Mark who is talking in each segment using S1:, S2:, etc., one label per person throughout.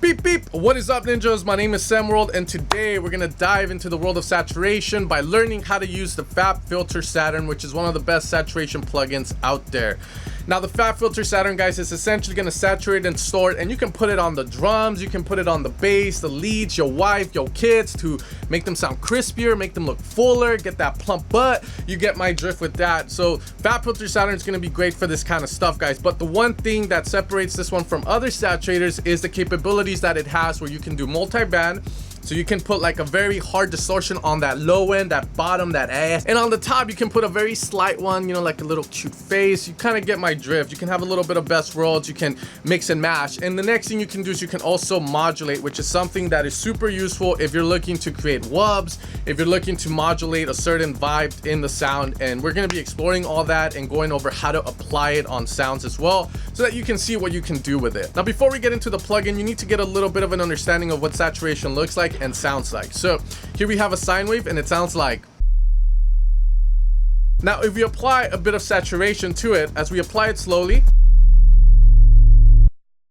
S1: Beep beep. What is up, ninjas? My name is Samworld, and today we're gonna dive into the world of saturation by learning how to use the Fabfilter Saturn, which is one of the best saturation plugins out there. Now, the Fabfilter Saturn, guys, is essentially gonna saturate and distort, and you can put it on the drums, you can put it on the bass, the leads, your wife, your kids, to make them sound crispier, make them look fuller, get that plump butt. You get my drift with that. So Fabfilter Saturn is gonna be great for this kind of stuff, guys. But the one thing that separates this one from other saturators is the capabilities that it has, where you can do multi-band. So you can put like a very hard distortion on that low end, that bottom, that ass. And on the top, you can put a very slight one, you know, like a little cute face. You kind of get my drift. You can have a little bit of best worlds. You can mix and match. And the next thing you can do is you can also modulate, which is something that is super useful if you're looking to create wubs, if you're looking to modulate a certain vibe in the sound. And we're going to be exploring all that and going over how to apply it on sounds as well, so that you can see what you can do with it. Now, before we get into the plugin, you need to get a little bit of an understanding of what saturation looks like and sounds like. So here we have a sine wave, and it sounds like. Now, if we apply a bit of saturation to it, as we apply it slowly,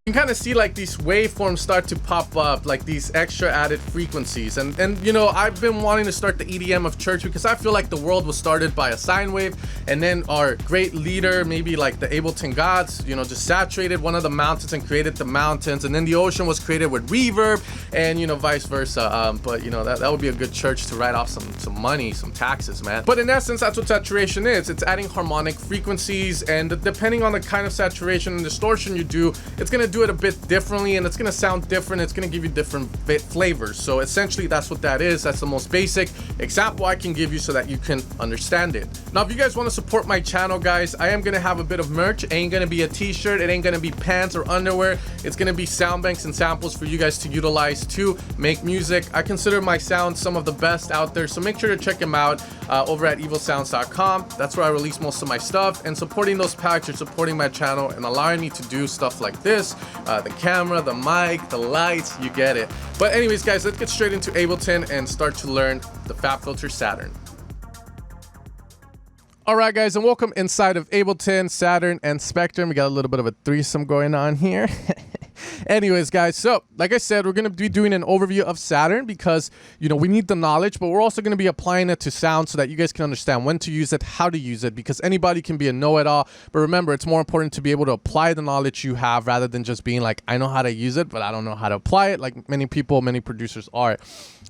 S1: you can kind of see like these waveforms start to pop up, like these extra added frequencies. And you know, I've been wanting to start the EDM of church because I feel like the world was started by a sine wave, and then our great leader, maybe like the Ableton gods, you know, just saturated one of the mountains and created the mountains, and then the ocean was created with reverb, and you know, vice versa. But you know, that would be a good church to write off some money, some taxes, man. But in essence, that's what saturation is. It's adding harmonic frequencies, and depending on the kind of saturation and distortion you do, it's gonna do it a bit differently, and it's gonna sound different. It's gonna give you different flavors. So essentially, that's what that is. That's the most basic example I can give you so that you can understand it. Now, if you guys want to support my channel, guys, I am gonna have a bit of merch. It ain't gonna be a t-shirt, it ain't gonna be pants or underwear. It's gonna be sound banks and samples for you guys to utilize to make music. I consider my sounds some of the best out there, so make sure to check them out over at evilsounds.com. That's where I release most of my stuff, and supporting those packs, you're supporting my channel and allowing me to do stuff like this. The camera, the mic, the lights, you get it. But anyways, guys, let's get straight into Ableton and start to learn the Fabfilter Saturn. All right, guys, and welcome inside of Ableton, Saturn, and Spectrum. We got a little bit of a threesome going on here. Anyways, guys, so like I said, we're going to be doing an overview of Saturn because, you know, we need the knowledge, but we're also going to be applying it to sound so that you guys can understand when to use it, how to use it, because anybody can be a know-it-all. But remember, it's more important to be able to apply the knowledge you have rather than just being like, I know how to use it, but I don't know how to apply it, like many people, many producers are.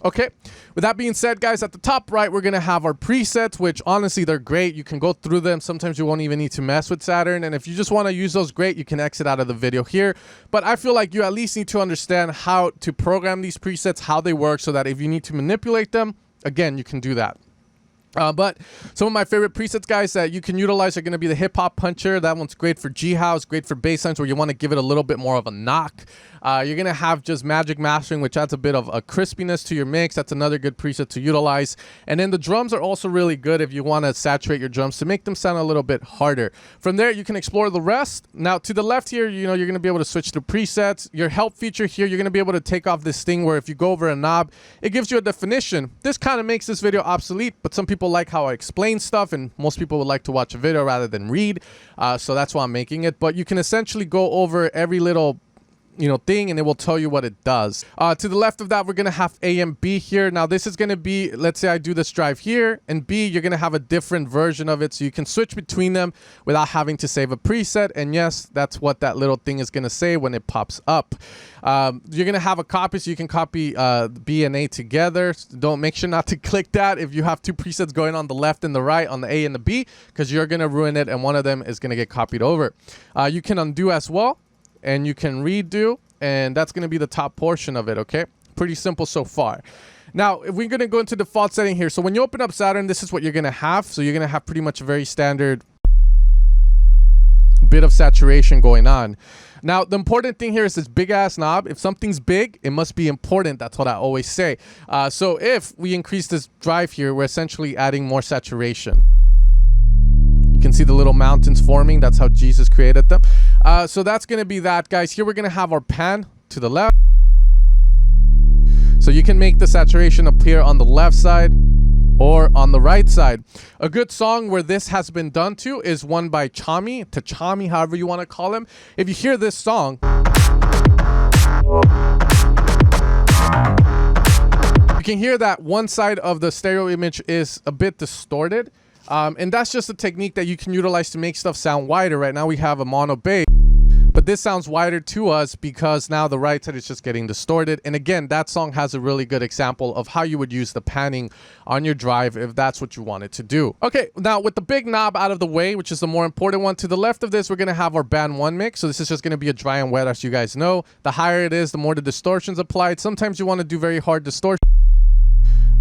S1: Okay, with that being said, guys, at the top right, we're going to have our presets, which honestly, they're great. You can go through them. Sometimes you won't even need to mess with Saturn. And if you just want to use those, great, you can exit out of the video here. But I feel like you at least need to understand how to program these presets, how they work, so that if you need to manipulate them, again, you can do that. But some of my favorite presets, guys, that you can utilize are going to be the hip hop puncher. That one's great for G house, great for bass lines where you want to give it a little bit more of a knock. You're going to have just magic mastering, which adds a bit of a crispiness to your mix. That's another good preset to utilize. And then the drums are also really good if you want to saturate your drums to make them sound a little bit harder. From there, you can explore the rest. Now, to the left here, you know, you're going to be able to switch to presets. Your help feature here, you're going to be able to take off this thing where if you go over a knob, it gives you a definition. This kind of makes this video obsolete, but some people like how I explain stuff, and most people would like to watch a video rather than read. So that's why I'm making it. But you can essentially go over every little, you know, thing, and it will tell you what it does. To the left of that, we're gonna have A and B here. Now this is gonna be, let's say I do this drive here, and B, you're gonna have a different version of it, so you can switch between them without having to save a preset. And yes, that's what that little thing is gonna say when it pops up. You're gonna have a copy, so you can copy B and A together. Don't, make sure not to click that if you have two presets going on the left and the right, on the A and the B, because you're gonna ruin it, and one of them is gonna get copied over. You can undo as well, and you can redo, and that's going to be the top portion of it. Okay, pretty simple so far. Now, if we're going to go into default setting here, so when you open up Saturn, this is what you're going to have. So you're going to have pretty much a very standard bit of saturation going on. Now, the important thing here is this big ass knob. If something's big, it must be important. That's what I always say. So if we increase this drive here, we're essentially adding more saturation. You can see the little mountains forming. That's how Jesus created them. So that's going to be that, guys. Here we're going to have our pan to the left. So you can make the saturation appear on the left side or on the right side. A good song where this has been done to is one by Chami, however you want to call him. If you hear this song, can hear that one side of the stereo image is a bit distorted. And that's just a technique that you can utilize to make stuff sound wider. Right now we have a mono bass, but this sounds wider to us because now the right side is just getting distorted. And again, that song has a really good example of how you would use the panning on your drive if that's what you wanted to do. Okay, now with the big knob out of the way, which is the more important one, to the left of this, we're going to have our band 1 mix. So this is just going to be a dry and wet, as you guys know. The higher it is, the more the distortion's applied. Sometimes you want to do very hard distortion,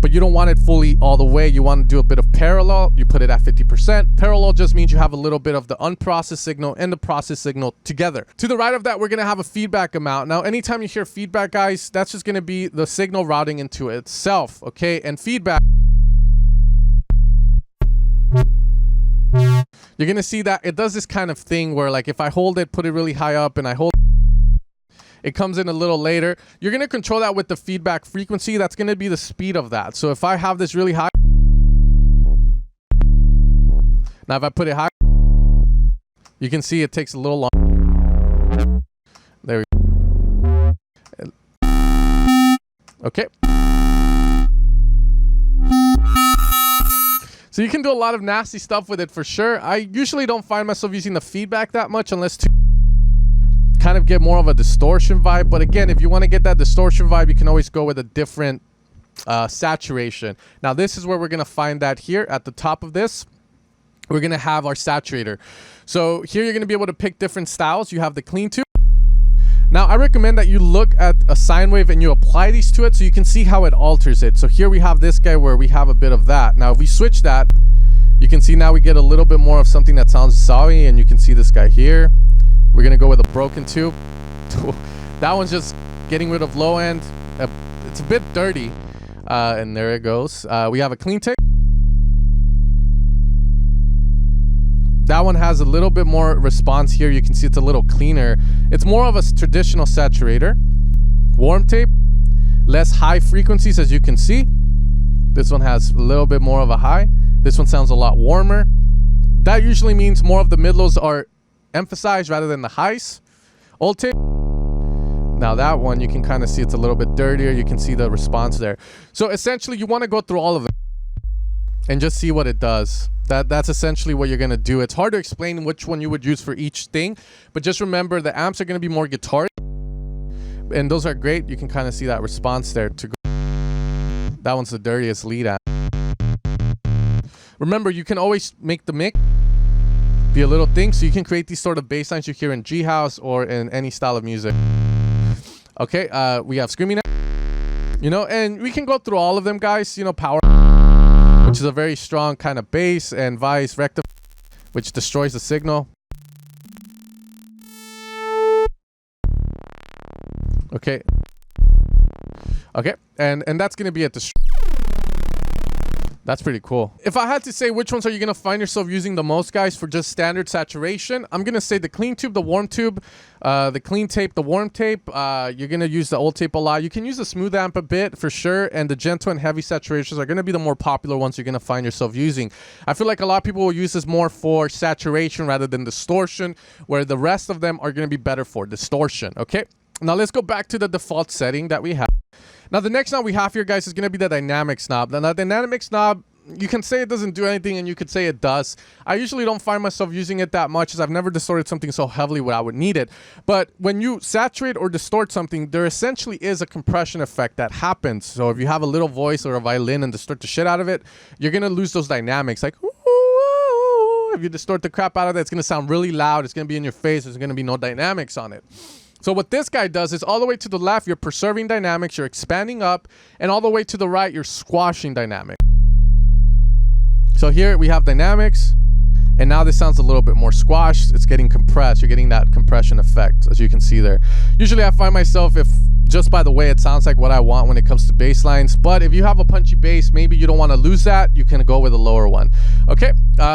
S1: but you don't want it fully all the way. You want to do a bit of parallel. You put it at 50%. Parallel just means you have a little bit of the unprocessed signal and the processed signal together. To the right of that, we're going to have a feedback amount. Now, anytime you hear feedback, guys, that's just going to be the signal routing into itself, okay? And feedback, you're going to see that it does this kind of thing where, like, if I hold it, put it really high up, and I hold it comes in a little later. You're going to control that with the feedback frequency. That's going to be the speed of that. So if I have this really high, now if I put it high, you can see it takes a little long. There we go. Okay. So you can do a lot of nasty stuff with it for sure. I usually don't find myself using the feedback that much unless to kind of get more of a distortion vibe. But again, if you want to get that distortion vibe, you can always go with a different saturation. Now this is where we're going to find that here at the top of this. We're going to have our saturator. So here you're going to be able to pick different styles. You have the clean tube. Now I recommend that you look at a sine wave and you apply these to it so you can see how it alters it. So here we have this guy where we have a bit of that. Now if we switch that, you can see now we get a little bit more of something that sounds sawy, and you can see this guy here. We're going to go with a broken tube. That one's just getting rid of low end. It's a bit dirty. And there it goes. We have a clean take. That one has a little bit more response here. You can see it's a little cleaner. It's more of a traditional saturator. Warm tape. Less high frequencies, as you can see. This one has a little bit more of a high. This one sounds a lot warmer. That usually means more of the mid-lows are emphasized rather than the highs. Old tape. Now that one, you can kind of see it's a little bit dirtier. You can see the response there. So essentially, you want to go through all of them and just see what it does. That's essentially what you're going to do. It's hard to explain which one you would use for each thing, but just remember the amps are going to be more guitar, and those are great. You can kind of see that response there. That one's the dirtiest lead amp. Remember, you can always make the mix be a little thing, so you can create these sort of bass lines you hear in G house or in any style of music. Okay, we have screaming, you know, and we can go through all of them, guys. You know, power, which is a very strong kind of bass, and vice rectify, which destroys the signal. Okay, and that's gonna be at the. That's pretty cool. If I had to say which ones are you going to find yourself using the most, guys, for just standard saturation, I'm going to say the clean tube, the warm tube, the clean tape, the warm tape. You're going to use the old tape a lot. You can use the smooth amp a bit for sure. And the gentle and heavy saturations are going to be the more popular ones you're going to find yourself using. I feel like a lot of people will use this more for saturation rather than distortion, where the rest of them are going to be better for distortion. Okay. Now let's go back to the default setting that we have. Now, the next knob we have here, guys, is going to be the dynamics knob. Now, the dynamics knob, you can say it doesn't do anything, and you could say it does. I usually don't find myself using it that much, as I've never distorted something so heavily where I would need it. But when you saturate or distort something, there essentially is a compression effect that happens. So if you have a little voice or a violin and distort the shit out of it, you're going to lose those dynamics. Like, ooh, ooh, if you distort the crap out of it, it's going to sound really loud. It's going to be in your face. There's going to be no dynamics on it. So what this guy does is all the way to the left, you're preserving dynamics, you're expanding up, and all the way to the right, you're squashing dynamics. So here we have dynamics, and now this sounds a little bit more squashed. It's getting compressed. You're getting that compression effect, as you can see there. Usually I find myself, if just by the way, it sounds like what I want when it comes to bass lines. But if you have a punchy bass, maybe you don't want to lose that. You can go with a lower one. Okay,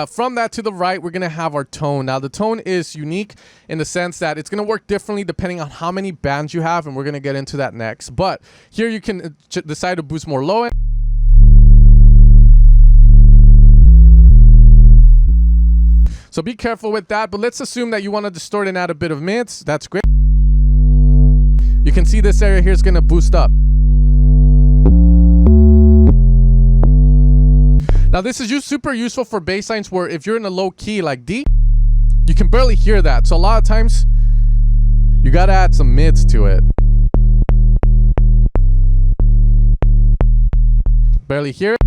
S1: from that to the right, we're going to have our tone. Now, the tone is unique in the sense that it's going to work differently depending on how many bands you have, and we're going to get into that next. But here you can decide to boost more low end. So be careful with that, but let's assume that you want to distort and add a bit of mids. That's great. You can see this area here is going to boost up. Now this is super useful for bass lines where if you're in a low key like D, you can barely hear that. So a lot of times you gotta add some mids to it. Barely hear it,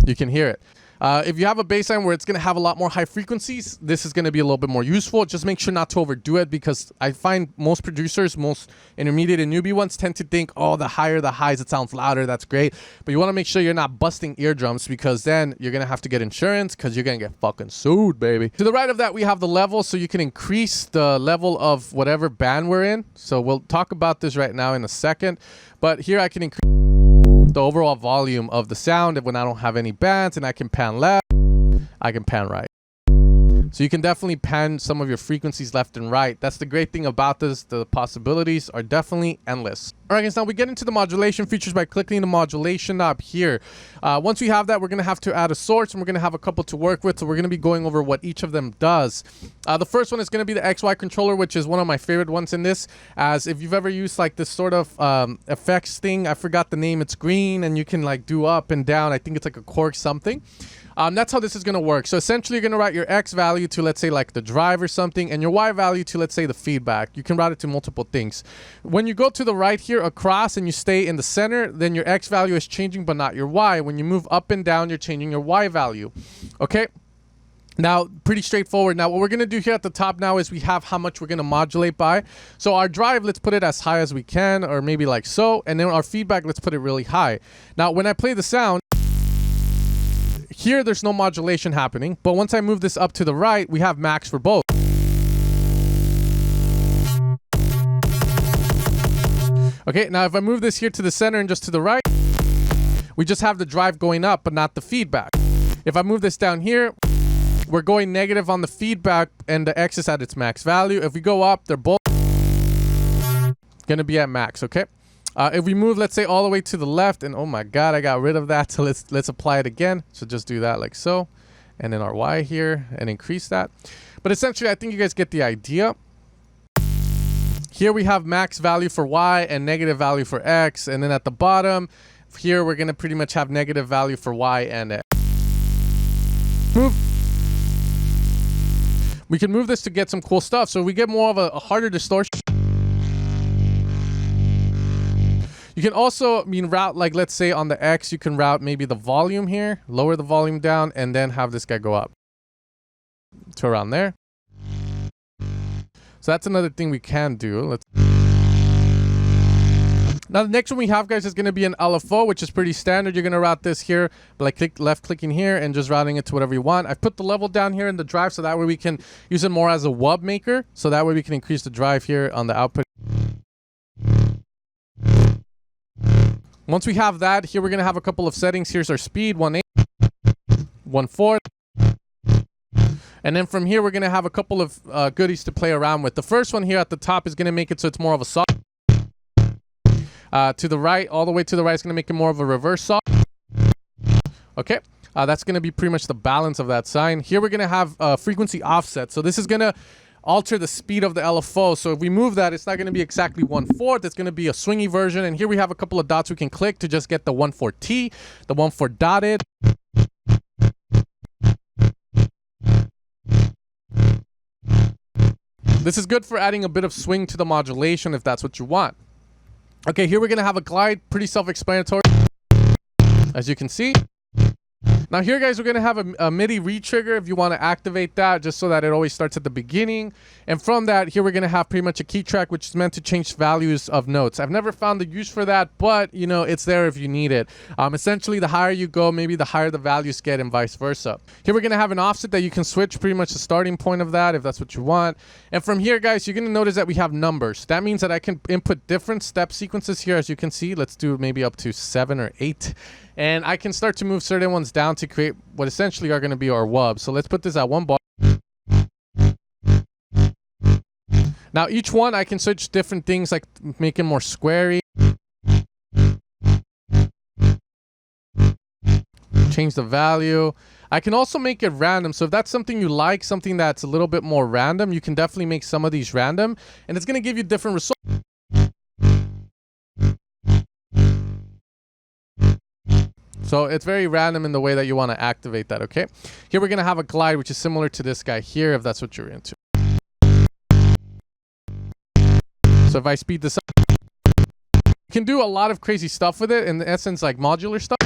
S1: you can hear it. If you have a bass line where it's going to have a lot more high frequencies, this is going to be a little bit more useful. Just make sure not to overdo it, because I find most producers, most intermediate and newbie ones, tend to think, oh, the higher the highs, it sounds louder, that's great. But you want to make sure you're not busting eardrums, because then you're going to have to get insurance, because you're going to get fucking sued, baby. To the right of that, we have the level, so you can increase the level of whatever band we're in. So we'll talk about this right now in a second. But here I can increase the overall volume of the sound when I don't have any bands, and I can pan left, I can pan right. So you can definitely pan some of your frequencies left and right. That's the great thing about this. The possibilities are definitely endless. All right, guys, now we get into the modulation features by clicking the modulation knob here. Once we have that, we're going to have to add a source, and we're going to have a couple to work with. So we're going to be going over what each of them does. The first one is going to be the XY controller, which is one of my favorite ones in this. As if you've ever used like this sort of effects thing, I forgot the name. It's green, and you can like do up and down. I think it's like a cork something. That's how this is going to work. So essentially, you're going to route your X value to, let's say, like the drive or something, and your Y value to, let's say, the feedback. You can route it to multiple things. When you go to the right here across and you stay in the center, then your X value is changing, but not your Y. When you move up and down, you're changing your Y value. Okay? Now, pretty straightforward. Now, what we're going to do here at the top now is we have how much we're going to modulate by. So our drive, let's put it as high as we can, or maybe like so. And then our feedback, let's put it really high. Now, when I play the sound, here, there's no modulation happening, but once I move this up to the right, we have max for both. Okay, now if I move this here to the center and just to the right, we just have the drive going up, but not the feedback. If I move this down here, we're going negative on the feedback, and the X is at its max value. If we go up, they're both gonna be at max, okay? If we move, let's say, all the way to the left, and oh my god, I got rid of that, so let's apply it again. So just do that like so, and then our Y here, and increase that. But essentially, I think you guys get the idea. Here we have max value for Y and negative value for X, and then at the bottom, here we're gonna pretty much have negative value for Y and X. Move. We can move this to get some cool stuff, so we get more of a harder distortion. You can also, route, like, let's say on the X, you can route maybe the volume here, lower the volume down, and then have this guy go up to around there. So that's another thing we can do. Now, the next one we have, guys, is going to be an LFO, which is pretty standard. You're going to route this here, like left clicking here and just routing it to whatever you want. I've put the level down here in the drive, so that way we can use it more as a wub maker. So that way we can increase the drive here on the output. Once we have that, here we're going to have a couple of settings. Here's our speed, 1/8, 1/4. And then from here, we're going to have a couple of goodies to play around with. The first one here at the top is going to make it so it's more of a saw. To the right, all the way to the right, is going to make it more of a reverse saw. Okay. That's going to be pretty much the balance of that sign. Here we're going to have frequency offset. So this is going to alter the speed of the LFO. So if we move that, it's not going to be exactly 1/4. It's going to be a swingy version. And here we have a couple of dots we can click to just get the 1/4T, the 1/4 dotted. This is good for adding a bit of swing to the modulation if that's what you want. Okay, here we're going to have a glide, pretty self-explanatory, as you can see. Now here, guys, we're going to have a MIDI retrigger if you want to activate that, just so that it always starts at the beginning. And from that, here we're going to have pretty much a key track, which is meant to change values of notes. I've never found the use for that, but, it's there if you need it. Essentially, the higher you go, maybe the higher the values get and vice versa. Here we're going to have an offset that you can switch pretty much the starting point of that if that's what you want. And from here, guys, you're going to notice that we have numbers. That means that I can input different step sequences here, as you can see. Let's do maybe up to 7 or 8. And I can start to move certain ones down to create what essentially are going to be our wubs. So let's put this at 1 bar. Now each one I can switch different things, like make it more squarey. Change the value. I can also make it random. So if that's something you like, something that's a little bit more random, you can definitely make some of these random. And it's going to give you different results. So it's very random in the way that you want to activate that, okay? Here we're going to have a glide, which is similar to this guy here, if that's what you're into. So if I speed this up, you can do a lot of crazy stuff with it. In essence, like modular stuff.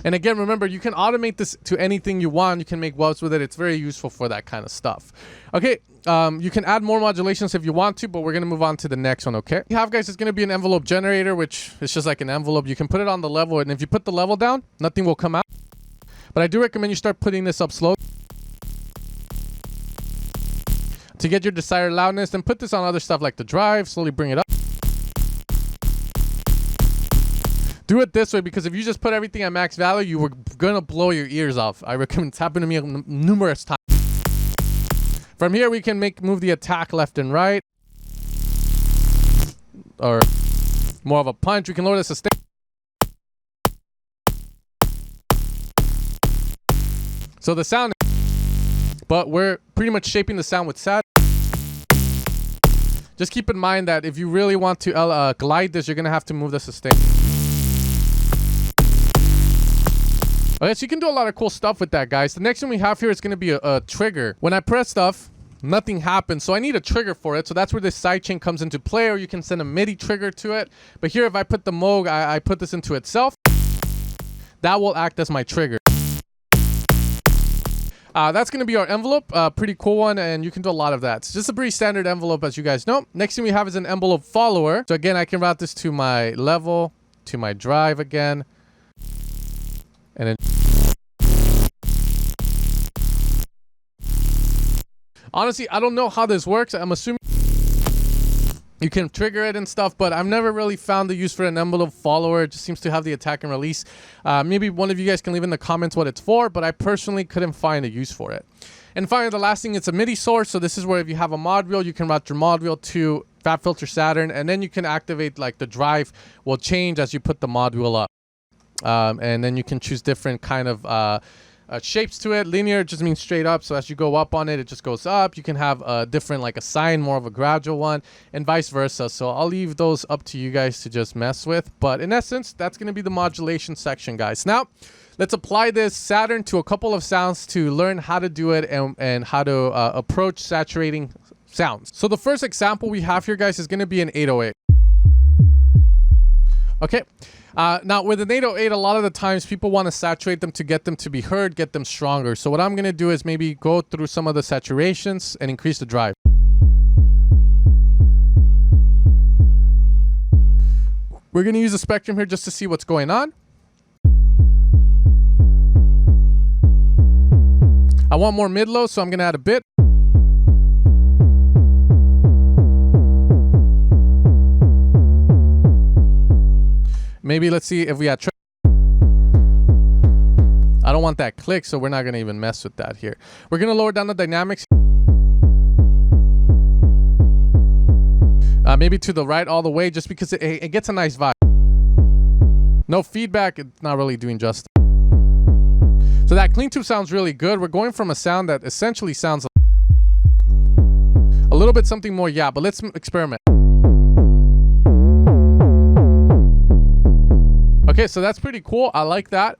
S1: And again, remember, you can automate this to anything you want. You can make webs with it. It's very useful for that kind of stuff. Okay, you can add more modulations if you want to, but we're going to move on to the next one, okay? You have, guys, it's going to be an envelope generator, which is just like an envelope. You can put it on the level, and if you put the level down, nothing will come out. But I do recommend you start putting this up slow to get your desired loudness. Then put this on other stuff like the drive, slowly bring it up. Do it this way, because if you just put everything at max value, you were gonna blow your ears off. I recommend. It's happened to me numerous times. From here, we can move the attack left and right, or more of a punch. We can lower the sustain. So the sound, but we're pretty much shaping the sound with Saturn. Just keep in mind that if you really want to glide this, you're gonna have to move the sustain. Okay, so you can do a lot of cool stuff with that, guys. The next one we have here is going to be a trigger. When I press stuff, nothing happens. So I need a trigger for it. So that's where this sidechain comes into play, or you can send a MIDI trigger to it. But here, if I put the Moog, I put this into itself. That will act as my trigger. That's going to be our envelope. Pretty cool one, and you can do a lot of that. It's just a pretty standard envelope, as you guys know. Next thing we have is an envelope follower. So again, I can route this to my level, to my drive again. And then honestly, I don't know how this works. I'm assuming you can trigger it and stuff, but I've never really found the use for an envelope follower. It just seems to have the attack and release. Maybe one of you guys can leave in the comments what it's for, but I personally couldn't find a use for it. And finally, the last thing, it's a MIDI source. So this is where if you have a mod wheel, you can route your mod wheel to Fabfilter Saturn, and then you can activate, like, the drive will change as you put the mod wheel up. And then you can choose different kind of shapes to it. Linear just means straight up, so as you go up on it, it just goes up. You can have a different, like a sine, more of a gradual one, and vice versa. So I'll leave those up to you guys to just mess with. But in essence, that's going to be the modulation section, guys. Now, let's apply this Saturn to a couple of sounds to learn how to do it and how to approach saturating sounds. So the first example we have here, guys, is going to be an 808. Okay. Now, with an 808, a lot of the times people want to saturate them to get them to be heard, get them stronger. So what I'm going to do is maybe go through some of the saturations and increase the drive. We're going to use the spectrum here just to see what's going on. I want more mid-low, so I'm going to add a bit. Maybe let's see if we had... I don't want that click, so we're not going to even mess with that here. We're going to lower down the dynamics. Maybe to the right all the way, just because it gets a nice vibe. No feedback, it's not really doing justice. So that clean tube sounds really good. We're going from a sound that essentially sounds a little bit something more, yeah, but let's experiment. Okay, so that's pretty cool. I like that.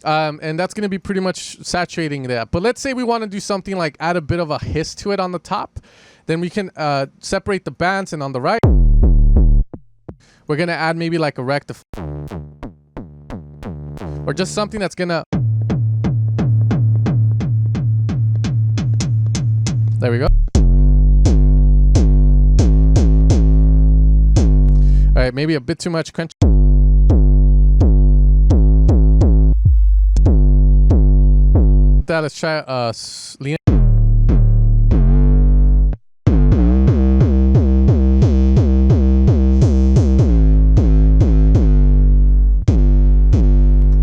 S1: And that's going to be pretty much saturating that. But let's say we want to do something like add a bit of a hiss to it on the top. Then we can separate the bands, and on the right, we're going to add maybe like a rectifier. Or just something that's going to... There we go. All right, maybe a bit too much crunch. Let's try lean.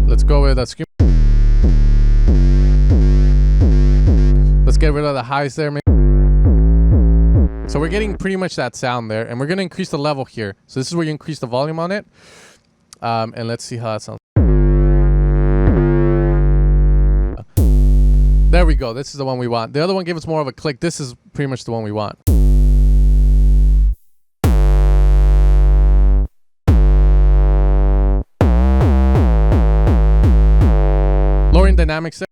S1: Let's go with that scream. Let's get rid of the highs there, maybe. So we're getting pretty much that sound there, and we're going to increase the level here. So this is where you increase the volume on it. And let's see how that sounds. There we go. This is the one we want. The other one gave us more of a click. This is pretty much the one we want. dynamics there.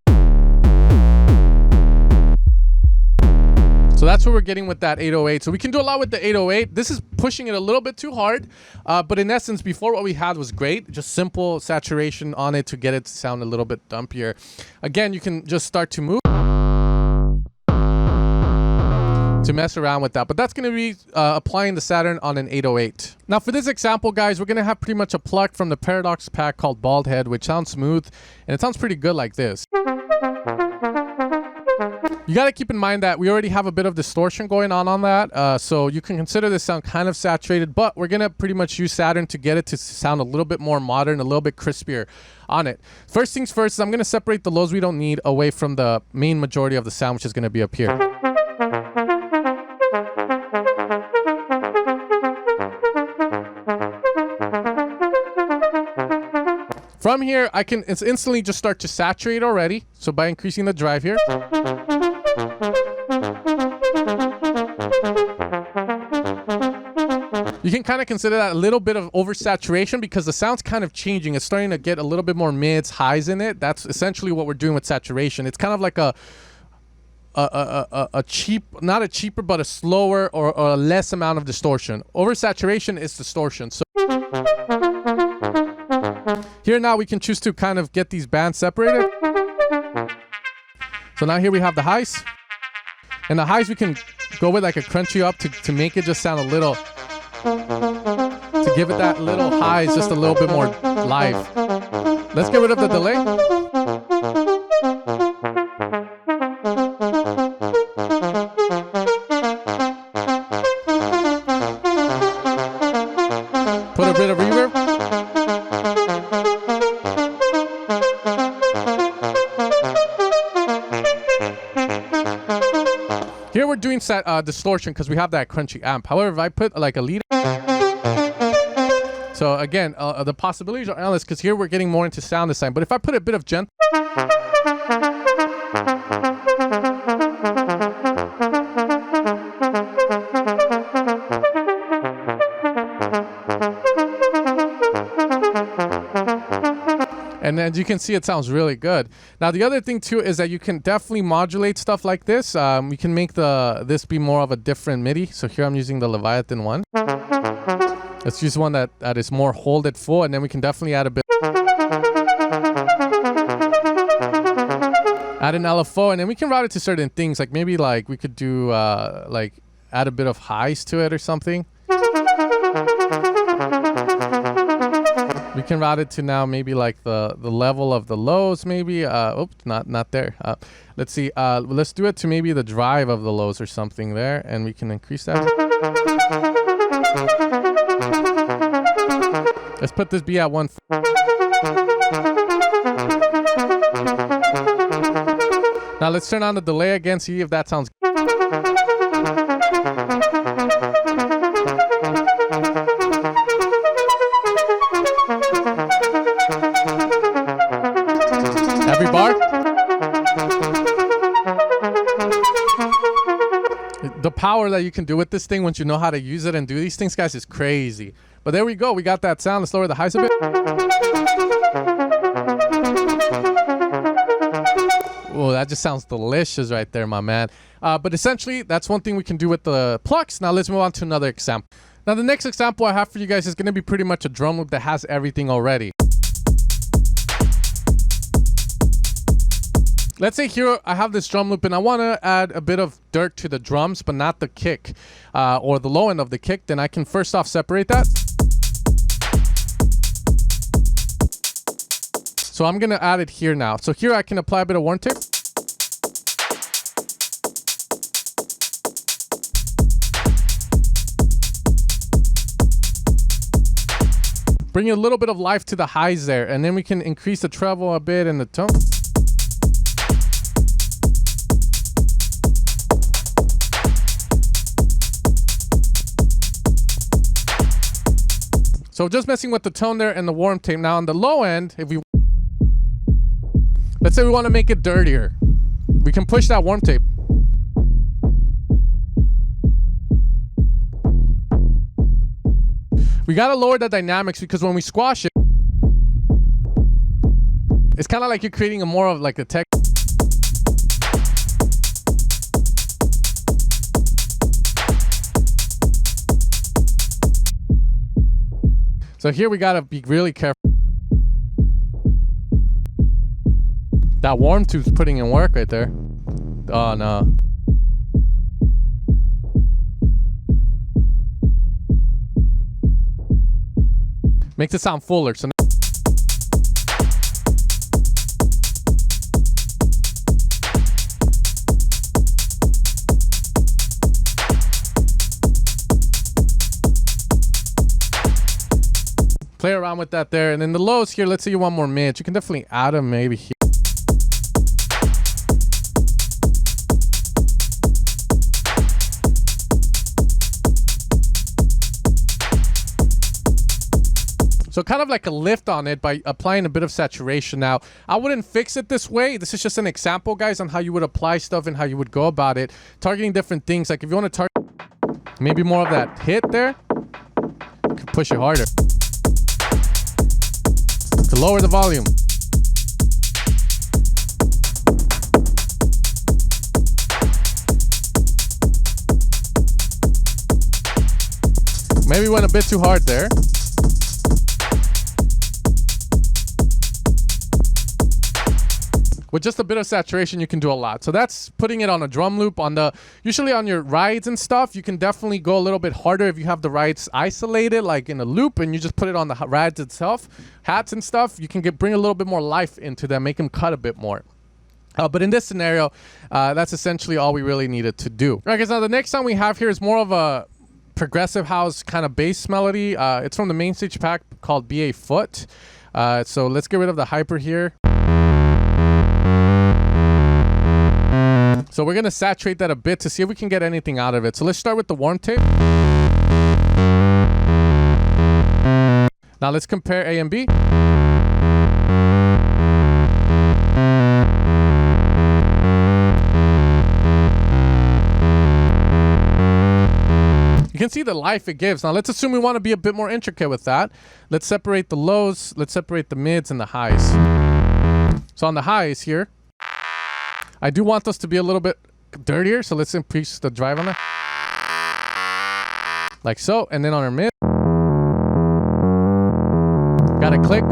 S1: So that's what we're getting with that 808. So we can do a lot with the 808. This is pushing it a little bit too hard. But in essence, before what we had was great. Just simple saturation on it to get it to sound a little bit dumpier. Again, you can just start to move to mess around with that. But that's going to be applying the Saturn on an 808. Now for this example, guys, we're going to have pretty much a pluck from the Paradox pack called Bald Head, which sounds smooth. And it sounds pretty good like this. You got to keep in mind that we already have a bit of distortion going on that. So you can consider this sound kind of saturated, but we're going to pretty much use Saturn to get it to sound a little bit more modern, a little bit crispier on it. First things first, I'm going to separate the lows we don't need away from the main majority of the sound, which is going to be up here. From here, I can instantly just start to saturate already. So by increasing the drive here. You can kind of consider that a little bit of oversaturation because the sound's kind of changing. It's starting to get a little bit more mids, highs in it. That's essentially what we're doing with saturation. It's kind of like a cheap, not a cheaper, but a slower or a less amount of distortion. Oversaturation is distortion. So here now we can choose to kind of get these bands separated. So now here we have the highs. And the highs we can go with like a crunchy up to make it just sound a little, to give it that little highs, just a little bit more live. Let's get rid of the delay. Put a bit of reverb. Here we're doing distortion because we have that crunchy amp. However, if I put like a lead, so again, the possibilities are endless because here we're getting more into sound design. But if I put a bit of gentle, and as you can see, it sounds really good. Now, the other thing too is that you can definitely modulate stuff like this. We can make this be more of a different MIDI. So here I'm using the Leviathan one. Let's use one that is more hold it full, and then we can definitely add a bit. Add an LFO, and then we can route it to certain things. Like maybe like we could do like add a bit of highs to it or something. We can route it to now maybe like the level of the lows, maybe. Oops, not there. Let's see. Let's do it to maybe the drive of the lows or something there, and we can increase that. Let's put this B at 1. Now let's turn on the delay again, see if that sounds good. Every bar. The power that you can do with this thing once you know how to use it and do these things, guys, is crazy. But there we go. We got that sound. Let's lower the highs a bit. Oh, that just sounds delicious right there, my man. But essentially, that's one thing we can do with the plucks. Now let's move on to another example. Now the next example I have for you guys is going to be pretty much a drum loop that has everything already. Let's say here I have this drum loop and I want to add a bit of dirt to the drums, but not the kick or the low end of the kick. Then I can first off separate that. So I'm going to add it here now. So here I can apply a bit of warm tape. Bring a little bit of life to the highs there, and then we can increase the treble a bit and the tone. So just messing with the tone there and the warm tape. Now on the low end, if we, let's say we want to make it dirtier, we can push that warm tape. We got to lower the dynamics because when we squash it, It's kind of like you're creating a more of like a tech. So here we gotta be really careful. That warm tube's putting in work right there. Oh no. Makes it sound fuller. So play around with that there. And then the lows here, let's say you want more mids. You can definitely add them maybe here. So kind of like a lift on it by applying a bit of saturation. Now, I wouldn't fix it this way. This is just an example, guys, on how you would apply stuff and how you would go about it. Targeting different things. Like if you want to target maybe more of that hit there, you can push it harder. To lower the volume. Maybe went a bit too hard there. With just a bit of saturation, you can do a lot. So that's putting it on a drum loop. Usually on your rides and stuff, you can definitely go a little bit harder if you have the rides isolated, like in a loop, and you just put it on the rides itself, hats and stuff. You can bring a little bit more life into them, make them cut a bit more. But in this scenario, that's essentially all we really needed to do. All right, guys, now the next song we have here is more of a progressive house kind of bass melody. It's from the main stage pack called BA Foot. So let's get rid of the hyper here. So we're going to saturate that a bit to see if we can get anything out of it. So let's start with the warm tape. Now let's compare A and B. You can see the life it gives. Now let's assume we want to be a bit more intricate with that. Let's separate the lows, let's separate the mids and the highs. So on the highs here, I do want those to be a little bit dirtier, so let's increase the drive on that. Like so, and then on our mid, got a click.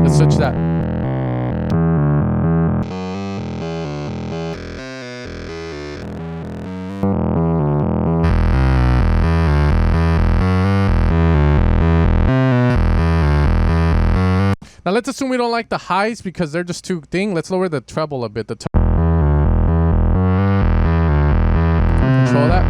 S1: Let's switch that. Now let's assume we don't like the highs because they're just too thin. Let's lower the treble a bit. Control that.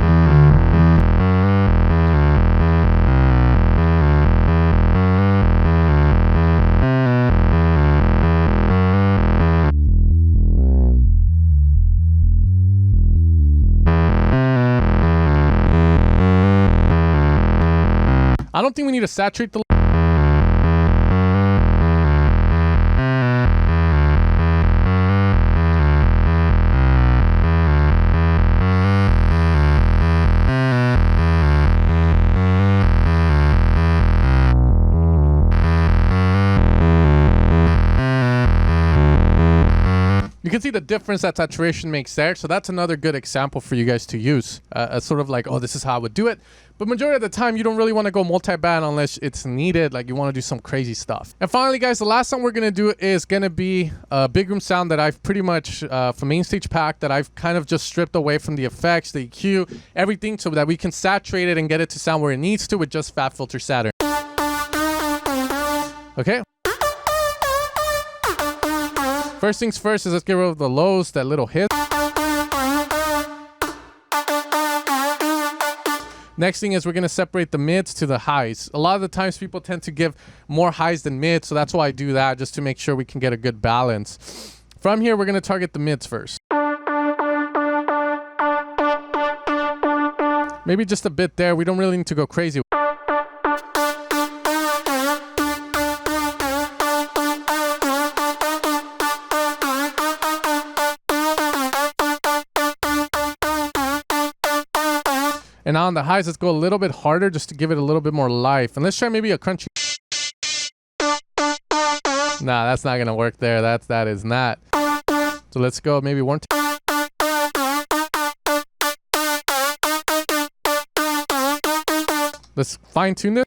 S1: I don't think we need to saturate the You can see the difference that saturation makes there. So that's another good example for you guys to use as sort of like, oh, this is how I would do it. But majority of the time, you don't really want to go multi-band unless it's needed. Like you want to do some crazy stuff. And finally, guys, the last song we're going to do is going to be a big room sound that I've pretty much, from main stage pack, that I've kind of just stripped away from the effects, the EQ, everything, so that we can saturate it and get it to sound where it needs to with just Fabfilter Saturn. Okay. First things first is let's get rid of the lows, that little hit. Next thing is we're going to separate the mids to the highs. A lot of the times people tend to give more highs than mids, so that's why I do that, just to make sure we can get a good balance. From here, we're going to target the mids first. Maybe just a bit there. We don't really need to go crazy. And now on the highs, let's go a little bit harder just to give it a little bit more life. And let's try maybe a crunchy. Nah, that's not gonna work there. That is not. So let's go maybe one. Let's fine tune this.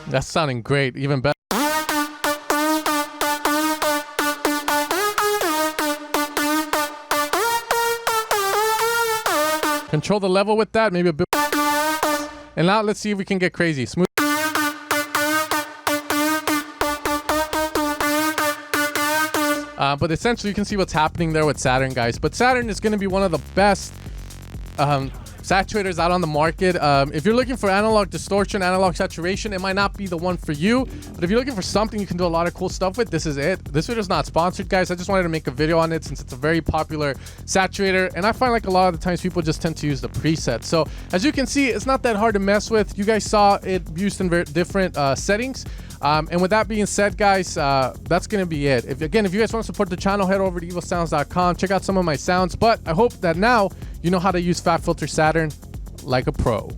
S1: That's sounding great, even better. Control the level with that, maybe a bit. And now let's see if we can get crazy. Smooth. But essentially you can see what's happening there with Saturn, guys. But Saturn is going to be one of the best saturators out on the market. If you're looking for analog distortion, analog saturation, it might not be the one for you, but if you're looking for something you can do a lot of cool stuff with, this is it. This video is not sponsored, guys. I just wanted to make a video on it since it's a very popular saturator, and I find like a lot of the times people just tend to use the preset. So as you can see, it's not that hard to mess with. You guys saw it used in very different settings. And with that being said, guys, that's going to be it. If you guys want to support the channel, head over to evilsounds.com. Check out some of my sounds. But I hope that now you know how to use Fabfilter Saturn like a pro.